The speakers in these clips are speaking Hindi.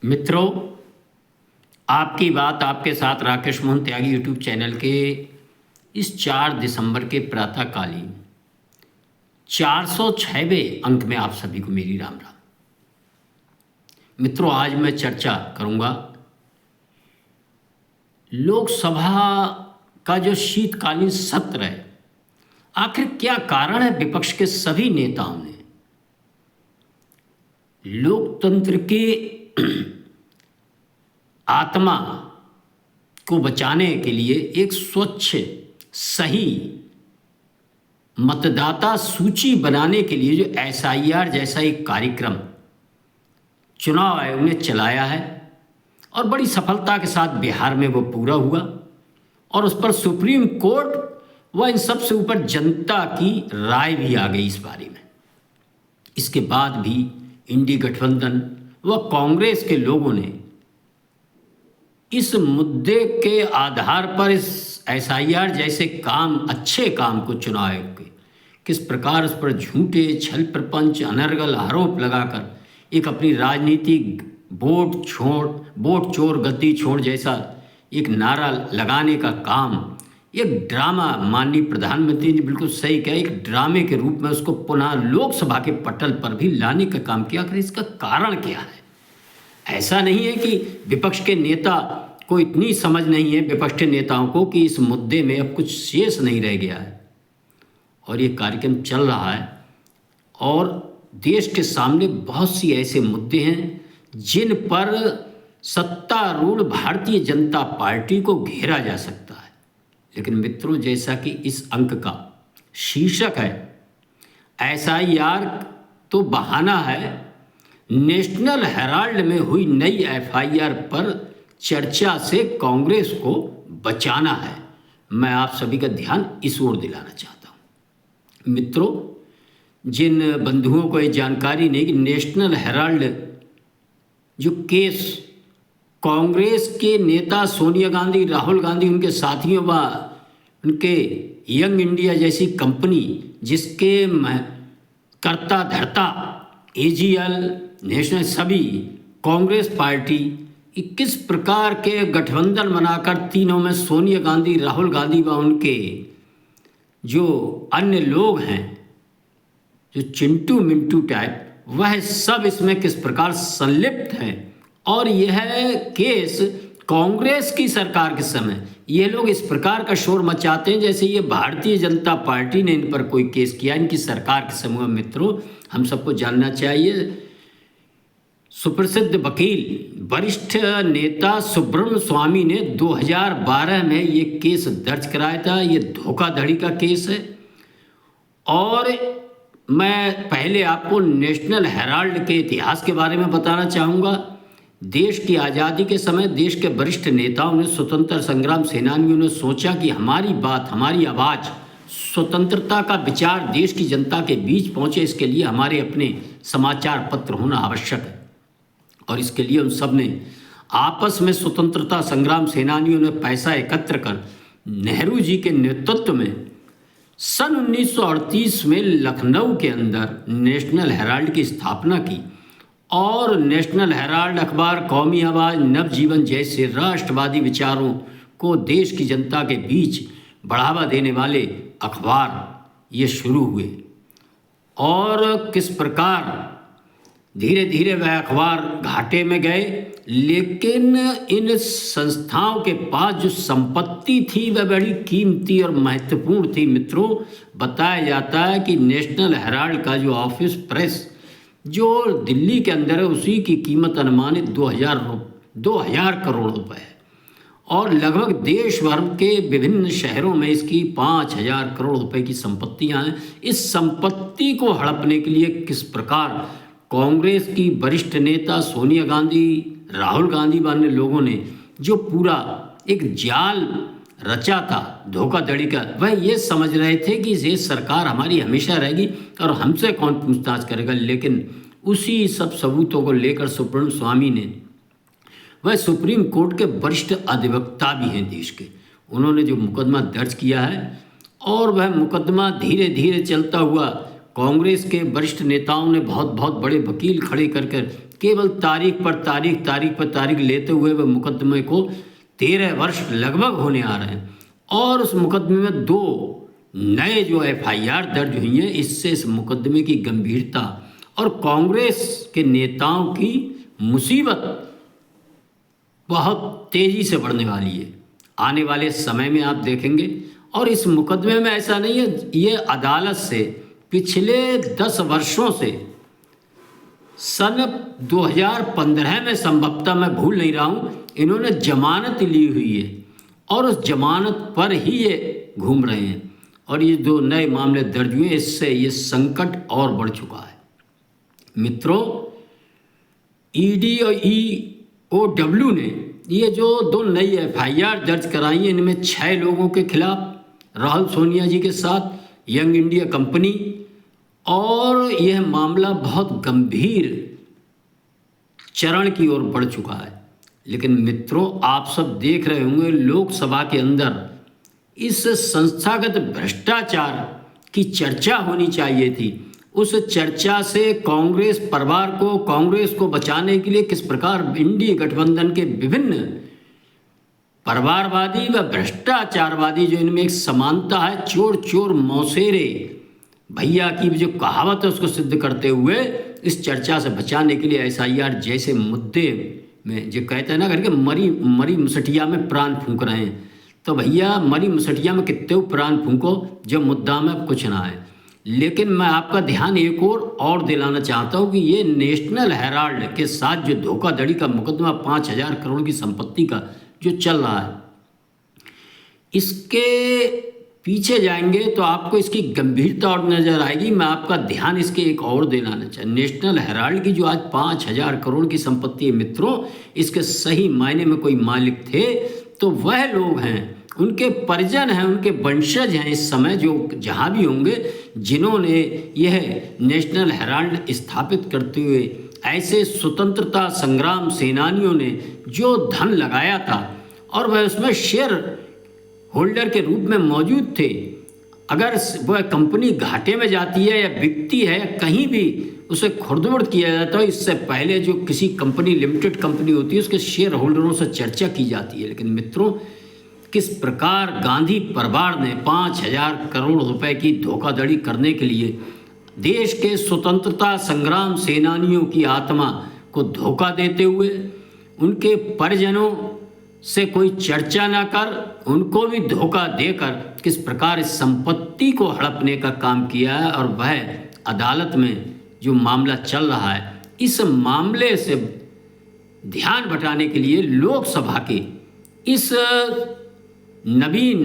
मित्रों, आपकी बात आपके साथ राकेश मोहन त्यागी यूट्यूब चैनल के इस 4 दिसंबर के प्रातःकालीन 406वें अंक में आप सभी को मेरी राम राम। मित्रों, आज मैं चर्चा करूंगा लोकसभा का जो शीतकालीन सत्र है, आखिर क्या कारण है विपक्ष के सभी नेताओं ने लोकतंत्र के आत्मा को बचाने के लिए एक स्वच्छ सही मतदाता सूची बनाने के लिए जो एसआईआर जैसा एक कार्यक्रम चुनाव आयोग ने चलाया है और बड़ी सफलता के साथ बिहार में वो पूरा हुआ और उस पर सुप्रीम कोर्ट व इन सबसे ऊपर जनता की राय भी आ गई इस बारे में। इसके बाद भी इंडी गठबंधन व कांग्रेस के लोगों ने इस मुद्दे के आधार पर इस एसआईआर जैसे काम, अच्छे काम को चुनाव आयोग के किस प्रकार उस पर झूठे छल प्रपंच अनर्गल आरोप लगाकर एक अपनी राजनीतिक वोट चोर गद्दी छोड़ जैसा एक नारा लगाने का काम, एक ड्रामा, माननीय प्रधानमंत्री ने बिल्कुल सही कहा, एक ड्रामे के रूप में उसको पुनः लोकसभा के पटल पर भी लाने का काम किया। आखिर इसका कारण क्या है? ऐसा नहीं है कि विपक्ष के नेता को इतनी समझ नहीं है, विपक्ष के नेताओं को, कि इस मुद्दे में अब कुछ शेष नहीं रह गया है और ये कार्यक्रम चल रहा है और देश के सामने बहुत सी ऐसे मुद्दे हैं जिन पर सत्तारूढ़ भारतीय जनता पार्टी को घेरा जा सकता है। लेकिन मित्रों, जैसा कि इस अंक का शीर्षक है, एसआईआर तो बहाना है, नेशनल हेराल्ड में हुई नई एफआईआर पर चर्चा से कांग्रेस को बचाना है। मैं आप सभी का ध्यान इस ओर दिलाना चाहता हूं। मित्रों, जिन बंधुओं को ये जानकारी नहीं कि नेशनल हेराल्ड जो केस कांग्रेस के नेता सोनिया गांधी, राहुल गांधी, उनके साथियों व उनके यंग इंडिया जैसी कंपनी जिसके कर्ता धर्ता एजीएल, नेशनल, सभी कांग्रेस पार्टी किस प्रकार के गठबंधन बनाकर तीनों में सोनिया गांधी, राहुल गांधी व उनके जो अन्य लोग हैं, जो चिंटू मिंटू टाइप, वह सब इसमें किस प्रकार संलिप्त हैं। और यह केस कांग्रेस की सरकार के समय ये लोग इस प्रकार का शोर मचाते हैं जैसे ये भारतीय जनता पार्टी ने इन पर कोई केस किया, इनकी सरकार के समय। मित्रों, हम सबको जानना चाहिए, सुप्रसिद्ध वकील वरिष्ठ नेता सुब्रमण्य स्वामी ने 2012 में ये केस दर्ज कराया था। ये धोखाधड़ी का केस है। और मैं पहले आपको नेशनल हेराल्ड के इतिहास के बारे में बताना चाहूँगा। देश की आज़ादी के समय देश के वरिष्ठ नेताओं ने, स्वतंत्र संग्राम सेनानियों ने सोचा कि हमारी बात, हमारी आवाज़, स्वतंत्रता का विचार देश की जनता के बीच पहुँचे, इसके लिए हमारे अपने समाचार पत्र होना आवश्यक है। और इसके लिए उन सब ने आपस में, स्वतंत्रता संग्राम सेनानियों ने पैसा एकत्र कर नेहरू जी के नेतृत्व में सन 1938 में लखनऊ के अंदर नेशनल हेराल्ड की स्थापना की। और नेशनल हेराल्ड अखबार कौमी आवाज़, नवजीवन जैसे राष्ट्रवादी विचारों को देश की जनता के बीच बढ़ावा देने वाले अखबार ये शुरू हुए। और किस प्रकार धीरे धीरे वह अखबार घाटे में गए, लेकिन इन संस्थाओं के पास जो संपत्ति थी वह बड़ी कीमती और महत्वपूर्ण थी। मित्रों, बताया जाता है कि नेशनल हेराल्ड का जो ऑफिस प्रेस जो दिल्ली के अंदर है, उसी की कीमत अनुमानित 2000 करोड़ रुपए है। और लगभग देश भर के विभिन्न शहरों में इसकी 5000 करोड़ रुपए की संपत्तियां हैं। इस संपत्ति को हड़पने के लिए किस प्रकार कांग्रेस की वरिष्ठ नेता सोनिया गांधी, राहुल गांधी व अन्य लोगों ने जो पूरा एक जाल रचा था धोखाधड़ी का, वह ये समझ रहे थे कि ये सरकार हमारी हमेशा रहेगी और हमसे कौन पूछताछ करेगा। लेकिन उसी सब सबूतों को लेकर सुब्रमण्य स्वामी ने, वह सुप्रीम कोर्ट के वरिष्ठ अधिवक्ता भी हैं देश के, उन्होंने जो मुकदमा दर्ज किया है और वह मुकदमा धीरे धीरे चलता हुआ कांग्रेस के वरिष्ठ नेताओं ने बहुत बड़े वकील खड़े कर केवल तारीख पर तारीख लेते हुए वह मुकदमे को 13 वर्ष लगभग होने आ रहे हैं और उस मुकदमे में 2 नए जो FIR दर्ज हुई हैं। इससे इस मुकदमे की गंभीरता और कांग्रेस के नेताओं की मुसीबत बहुत तेज़ी से बढ़ने वाली है आने वाले समय में, आप देखेंगे। और इस मुकदमे में ऐसा नहीं है, ये अदालत से पिछले 10 वर्षों से सन 2015 में संभवतः, मैं भूल नहीं रहा हूँ, इन्होंने जमानत ली हुई है और उस जमानत पर ही ये घूम रहे हैं। और ये 2 नए मामले दर्ज हुए, इससे ये संकट और बढ़ चुका है। मित्रों, ED और EOW ने ये जो 2 नई FIR दर्ज कराई है, इनमें 6 लोगों के खिलाफ, राहुल सोनिया जी के साथ, यंग इंडिया कंपनी, और यह मामला बहुत गंभीर चरण की ओर बढ़ चुका है। लेकिन मित्रों, आप सब देख रहे होंगे लोकसभा के अंदर इस संस्थागत भ्रष्टाचार की चर्चा होनी चाहिए थी। उस चर्चा से कांग्रेस परिवार को, कांग्रेस को बचाने के लिए किस प्रकार इंडी गठबंधन के विभिन्न परिवारवादी व भ्रष्टाचारवादी, जो इनमें एक समानता है, चोर चोर मौसेरे भैया की जो कहावत है उसको सिद्ध करते हुए इस चर्चा से बचाने के लिए SIR जैसे मुद्दे में, जो कहते हैं ना करके मरी मुसटिया में प्राण फूंक रहे हैं। तो भैया मरी मुसटिया में कितने प्राण फूंको जब मुद्दा में कुछ ना है। लेकिन मैं आपका ध्यान एक और दिलाना चाहता हूँ कि ये नेशनल हेराल्ड के साथ जो धोखाधड़ी का मुकदमा 5,000 करोड़ की संपत्ति का जो चल रहा है, इसके पीछे जाएंगे तो आपको इसकी गंभीरता और नज़र आएगी। मैं आपका ध्यान इसके एक और दिलाना चाहिए। नेशनल हेराल्ड की जो आज 5,000 करोड़ की संपत्ति है मित्रों, इसके सही मायने में कोई मालिक थे तो वह लोग हैं, उनके परिजन हैं, उनके वंशज हैं इस समय, जो जहाँ भी होंगे, जिन्होंने यह नेशनल हेराल्ड स्थापित करते हुए ऐसे स्वतंत्रता संग्राम सेनानियों ने जो धन लगाया था और वह उसमें शेयर होल्डर के रूप में मौजूद थे। अगर वह कंपनी घाटे में जाती है या बिकती है या कहीं भी उसे खुर्द-बुर्द किया जाता है, इससे पहले जो किसी कंपनी, लिमिटेड कंपनी होती है, उसके शेयर होल्डरों से चर्चा की जाती है। लेकिन मित्रों, किस प्रकार गांधी परिवार ने 5,000 करोड़ रुपए की धोखाधड़ी करने के लिए देश के स्वतंत्रता संग्राम सेनानियों की आत्मा को धोखा देते हुए उनके परिजनों से कोई चर्चा ना कर, उनको भी धोखा देकर किस प्रकार इस संपत्ति को हड़पने का काम किया है। और वह अदालत में जो मामला चल रहा है, इस मामले से ध्यान भटाने के लिए लोकसभा के इस नवीन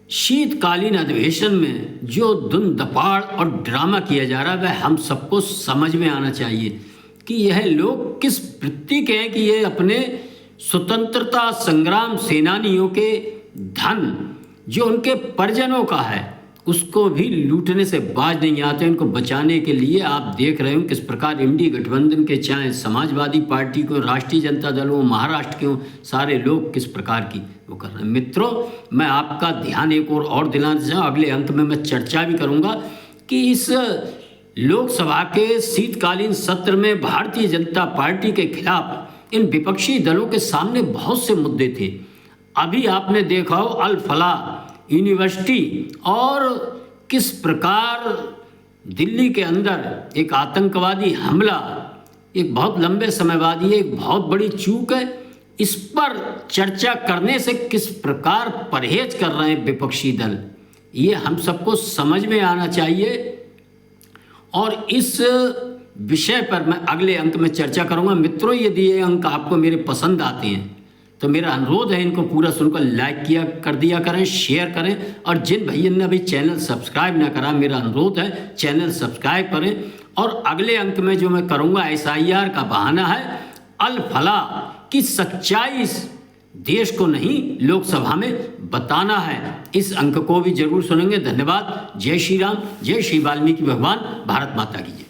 शीतकालीन अधिवेशन में जो धुन दपाड़ और ड्रामा किया जा रहा है, वह हम सबको समझ में आना चाहिए कि यह लोग किस वृत्ति के हैं कि ये अपने स्वतंत्रता संग्राम सेनानियों के धन जो उनके परिजनों का है उसको भी लूटने से बाज नहीं आते। इनको बचाने के लिए आप देख रहे हो किस प्रकार इंडी गठबंधन के, चाहे समाजवादी पार्टी को, राष्ट्रीय जनता दल हो, महाराष्ट्र के हो, सारे लोग किस प्रकार की वो कर रहे हैं। मित्रों, मैं आपका ध्यान एक और दिलाना चाहूँ, अगले अंक में मैं चर्चा भी करूँगा कि इस लोकसभा के शीतकालीन सत्र में भारतीय जनता पार्टी के खिलाफ इन विपक्षी दलों के सामने बहुत से मुद्दे थे। अभी आपने देखा हो अल फलाह यूनिवर्सिटी और किस प्रकार दिल्ली के अंदर एक आतंकवादी हमला, एक बहुत लंबे समय बाद, ये एक बहुत बड़ी चूक है। इस पर चर्चा करने से किस प्रकार परहेज कर रहे हैं विपक्षी दल, ये हम सबको समझ में आना चाहिए। और इस विषय पर मैं अगले अंक में चर्चा करूंगा। मित्रों, यदि ये अंक आपको मेरे पसंद आते हैं तो मेरा अनुरोध है इनको पूरा सुनकर लाइक कर दिया करें, शेयर करें। और जिन भैया ने अभी चैनल सब्सक्राइब ना करा, मेरा अनुरोध है चैनल सब्सक्राइब करें। और अगले अंक में जो मैं करूंगा, SIR का बहाना है अल फलाह की सच्चाई देश को नहीं लोकसभा में बताना है। इस अंक को भी जरूर सुनेंगे। धन्यवाद। जय श्री राम, जय श्री वाल्मीकि भगवान, भारत माता की जय।